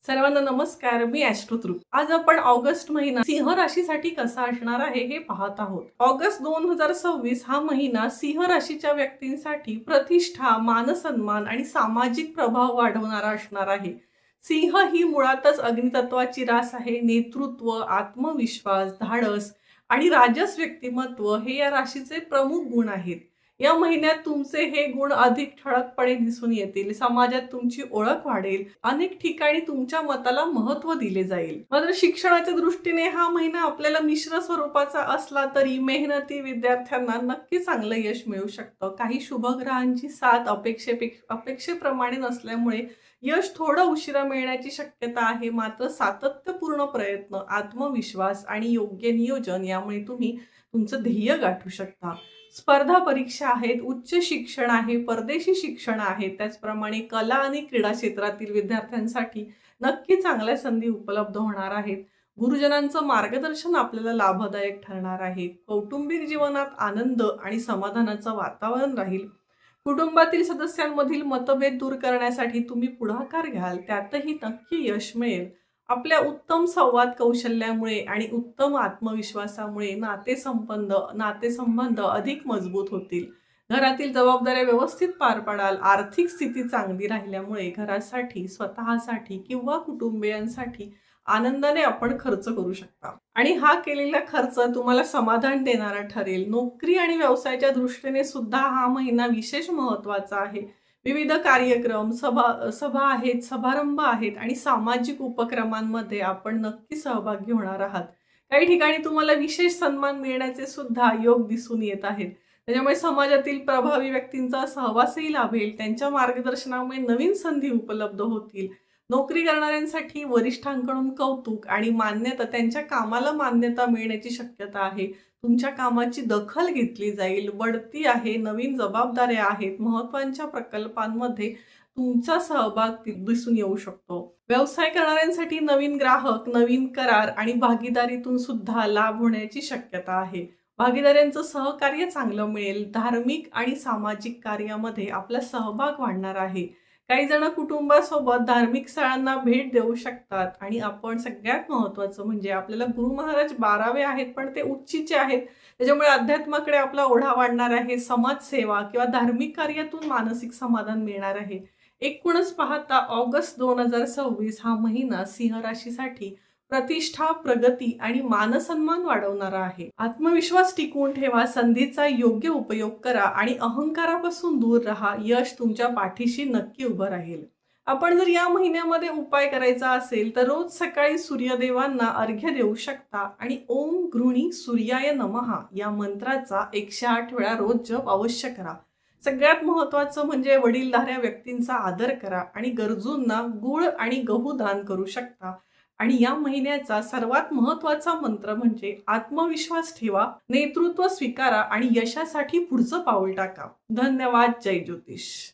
सर्वांना नमस्कार. मी ॲस्ट्रो. आज आपण ऑगस्ट महिना सिंह राशीसाठी कसा असणार आहे हे पाहत आहोत. ऑगस्ट 2026 हा महिना सिंह राशीच्या व्यक्तींसाठी प्रतिष्ठा, मानसन्मान आणि सामाजिक प्रभाव वाढवणारा असणार आहे. सिंह ही मुळातच अग्नितत्वाची रास आहे. नेतृत्व, आत्मविश्वास, धाडस आणि राजस व्यक्तिमत्व हे या राशीचे प्रमुख गुण आहेत. या महिन्यात तुमचे हे गुण अधिक ठळकपणे दिसून येतील. समाजात तुमची ओळख वाढेल. अनेक ठिकाणी तुमच्या मताला महत्त्व दिले जाईल. मात्र शिक्षणाच्या दृष्टीने हा महिना आपल्याला मिश्र स्वरूपाचा असला तरी मेहनती विद्यार्थ्यांना नक्की चांगलं यश मिळू शकतं. काही शुभग्रहांची साथ अपेक्षेप्रमाणे नसल्यामुळे यश थोडं उशिरा मिळण्याची शक्यता आहे. मात्र सातत्यपूर्ण प्रयत्न, आत्मविश्वास आणि योग्य नियोजन यामुळे तुम्ही तुमचं ध्येय गाठू शकता. स्पर्धा परीक्षा आहेत, उच्च शिक्षण आहे, परदेशी शिक्षण आहे, त्याचप्रमाणे कला आणि क्रीडा क्षेत्रातील विद्यार्थ्यांसाठी नक्की चांगल्या संधी उपलब्ध होणार आहेत. गुरुजनांचं मार्गदर्शन आपल्याला लाभदायक ठरणार आहे. कौटुंबिक जीवनात आनंद आणि समाधानाचं वातावरण राहील. कुटुंबातील सदस्यांमधील मतभेद दूर करण्यासाठी तुम्ही पुढाकार घ्याल, त्यातही नक्की यश मिळेल. आपल्या उत्तम संवाद कौशल्यामुळे आणि उत्तम आत्मविश्वासामुळे नातेसंबंध अधिक मजबूत होतील. घरातील जबाबदाऱ्या व्यवस्थित पार पाडाल. आर्थिक स्थिती चांगली राहिल्यामुळे घरासाठी, स्वतःसाठी किंवा कुटुंबियांसाठी आनंदाने आपण खर्च करू शकता आणि हा केलेला खर्च तुम्हाला समाधान देणारा ठरेल. नोकरी आणि व्यवसायाच्या दृष्टीने सुद्धा हा महिना विशेष महत्त्वाचा आहे. विविध कार्यक्रम, सभा आहेत, समारंभ आहेत आणि सामाजिक उपक्रमांमध्ये आपण नक्की सहभागी होणार आहात. काही ठिकाणी तुम्हाला विशेष सन्मान मिळण्याचे सुद्धा योग दिसून येत आहेत. त्याच्यामुळे समाजातील प्रभावी व्यक्तींचा सहवासही लाभेल. त्यांच्या मार्गदर्शनामुळे नवीन संधी उपलब्ध होतील. नोकरी करणाऱ्यांसाठी वरिष्ठांकडून कौतुक आणि त्यांच्या कामाला मान्यता मिळण्याची शक्यता आहे. तुमच्या कामाची दखल घेतली जाईल. बढती आहे, नवीन जबाबदाऱ्या आहेत, महत्त्वाच्या प्रकल्पांमध्ये तुमचा सहभाग दिसून येऊ शकतो. व्यवसाय करणाऱ्यांसाठी नवीन ग्राहक, नवीन करार आणि भागीदारीतून सुद्धा लाभ होण्याची शक्यता आहे. भागीदाऱ्यांचं सहकार्य चांगलं मिळेल. धार्मिक आणि सामाजिक कार्यामध्ये आपला सहभाग वाढणार आहे. काही जण कुटुंबासोबत धार्मिक स्थळांना भेट देऊ शकतात आणि आपण सगळ्यात महत्त्वाचं म्हणजे आपल्याला गुरु महाराज 12वे आहेत, पण ते उच्चीचे आहेत. त्याच्यामुळे अध्यात्माकडे आपला ओढा वाढणार आहे. समाजसेवा किंवा धार्मिक कार्यातून मानसिक समाधान मिळणार आहे. एकूणच पाहता ऑगस्ट 2026 हा महिना सिंह राशीसाठी प्रतिष्ठा, प्रगती आणि मानसन्मान वाढवणारा आहे. आत्मविश्वास टिकवून ठेवा, संधीचा योग्य उपयोग करा आणि अहंकारापासून दूर राहा. यश तुमच्या पाठीशी नक्की उभं राहील. आपण जर या महिन्यामध्ये उपाय करायचा असेल तर रोज सकाळी सूर्यदेवांना अर्घ्य देऊ शकता आणि ओम गृणी सूर्याय नमः या मंत्राचा 108 वेळा रोज जप अवश्य करा. सगळ्यात महत्त्वाचं म्हणजे वडीलधाऱ्या व्यक्तींचा आदर करा आणि गरजूंना गूळ आणि गहू दान करू शकता. आणि या महिन्याचा सर्वात महत्त्वाचा मंत्र म्हणजे आत्मविश्वास ठेवा, नेतृत्व स्वीकारा आणि यशासाठी पुढचं पाऊल टाका. धन्यवाद. जय ज्योतिष.